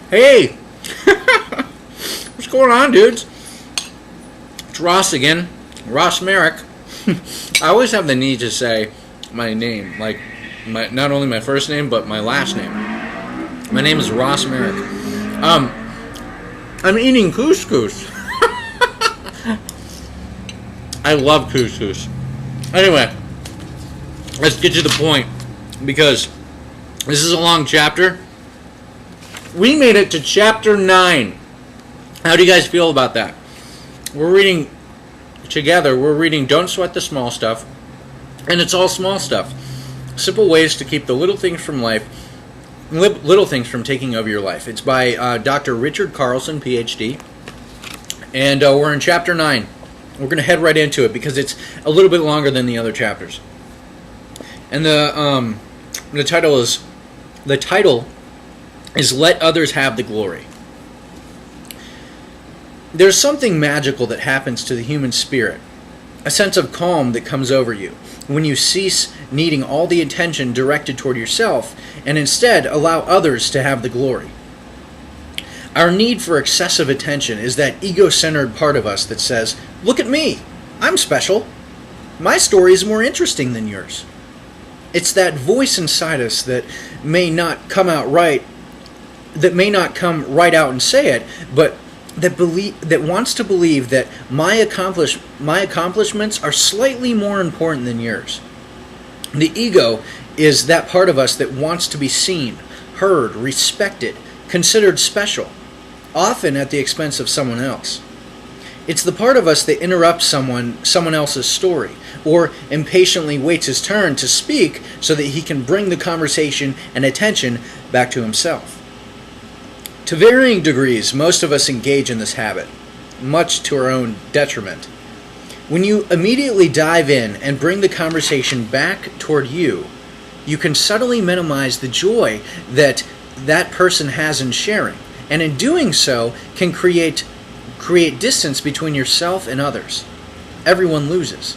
Hey! What's going on, dudes? It's Ross again. Ross Merrick. I always have the need to say my name, like not only my first name, but my last name. My name is Ross Merrick. I'm eating couscous. I love couscous. Anyway, let's get to the point, because this is a long chapter. We made it to chapter 9. How do you guys feel about that? We're reading together. We're reading Don't Sweat the Small Stuff. And it's all small stuff. Simple ways to keep the little things from life, little things from taking over your life. It's by Dr. Richard Carlson, PhD. And we're in chapter 9. We're going to head right into it because it's a little bit longer than the other chapters. And the title is Let Others Have the Glory. There's something magical that happens to the human spirit, a sense of calm that comes over you when you cease needing all the attention directed toward yourself and instead allow others to have the glory. Our need for excessive attention is that ego-centered part of us that says, "Look at me, I'm special. My story is more interesting than yours." It's that voice inside us that may not come right out and say it, but that wants to believe that my accomplishments are slightly more important than yours. The ego is that part of us that wants to be seen, heard, respected, considered special, often at the expense of someone else. It's the part of us that interrupts someone else's story, or impatiently waits his turn to speak so that he can bring the conversation and attention back to himself. To varying degrees, most of us engage in this habit, much to our own detriment. When you immediately dive in and bring the conversation back toward you, you can subtly minimize the joy that person has in sharing, and in doing so can create distance between yourself and others. Everyone loses.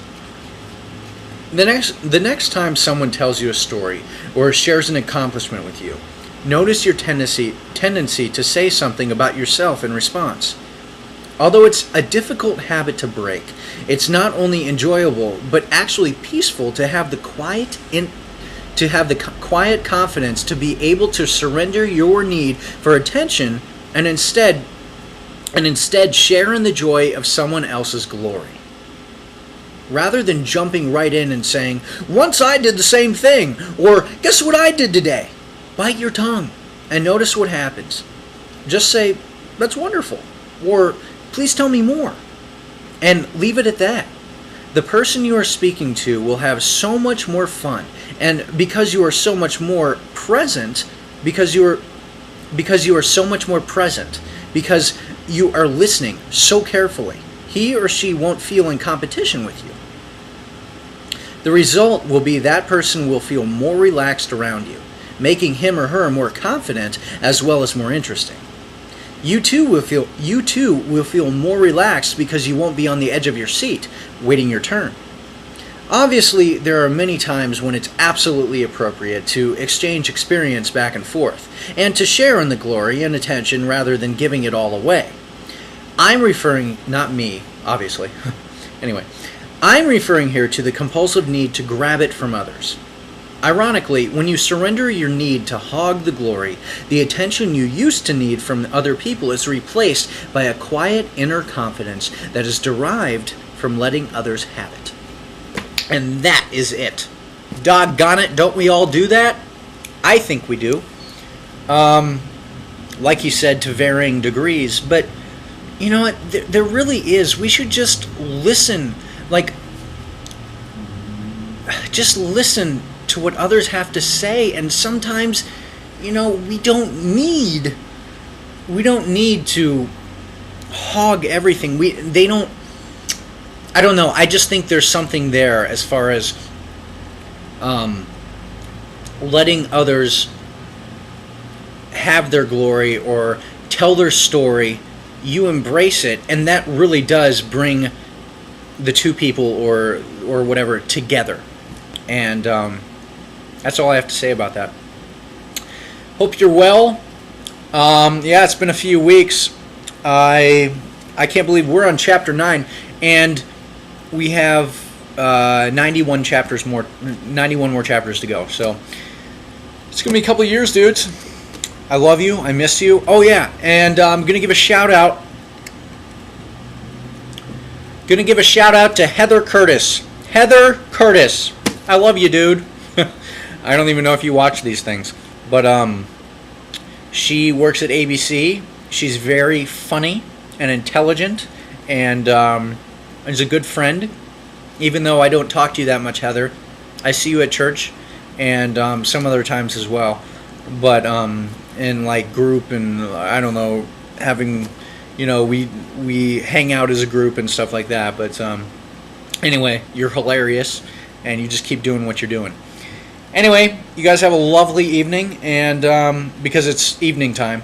The next time someone tells you a story or shares an accomplishment with you, notice your tendency to say something about yourself in response. Although it's a difficult habit to break, it's not only enjoyable but actually peaceful to have the quiet confidence to be able to surrender your need for attention and instead share in the joy of someone else's glory. Rather than jumping right in and saying, "Once I did the same thing," or "Guess what I did today?" Bite your tongue and notice what happens. Just say, "That's wonderful," or "Please tell me more," and leave it at that. The person you are speaking to will have so much more fun, and because you are so much more present, because you are listening so carefully, he or she won't feel in competition with you. The result will be that person will feel more relaxed around you, making him or her more confident as well as more interesting. You too will feel more relaxed because you won't be on the edge of your seat, waiting your turn. Obviously, there are many times when it's absolutely appropriate to exchange experience back and forth, and to share in the glory and attention rather than giving it all away. I'm referring here to the compulsive need to grab it from others. Ironically, when you surrender your need to hog the glory, the attention you used to need from other people is replaced by a quiet inner confidence that is derived from letting others have it. And that is it. Doggone it, don't we all do that? I think we do. Like he said, to varying degrees. But, you know what? There really is. We should just listen. Just listen to what others have to say, and sometimes, we don't need to hog everything. I don't know. I just think there's something there as far as letting others have their glory or tell their story. You embrace it, and that really does bring the two people or whatever together. And that's all I have to say about that. Hope you're well. Yeah, it's been a few weeks. I can't believe we're on chapter 9, and we have 91 more chapters to go. So it's gonna be a couple of years, dudes. I love you. I miss you. Oh yeah, and I'm gonna give a shout out. Gonna give a shout out to Heather Curtis. Heather Curtis, I love you, dude. I don't even know if you watch these things, but she works at ABC. She's very funny and intelligent, and is a good friend. Even though I don't talk to you that much, Heather, I see you at church and some other times as well. But in like group and I don't know, having, we hang out as a group and stuff like that. But anyway, you're hilarious, and you just keep doing what you're doing. Anyway, you guys have a lovely evening, and because it's evening time,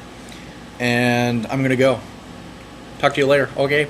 and I'm gonna go. Talk to you later. Okay.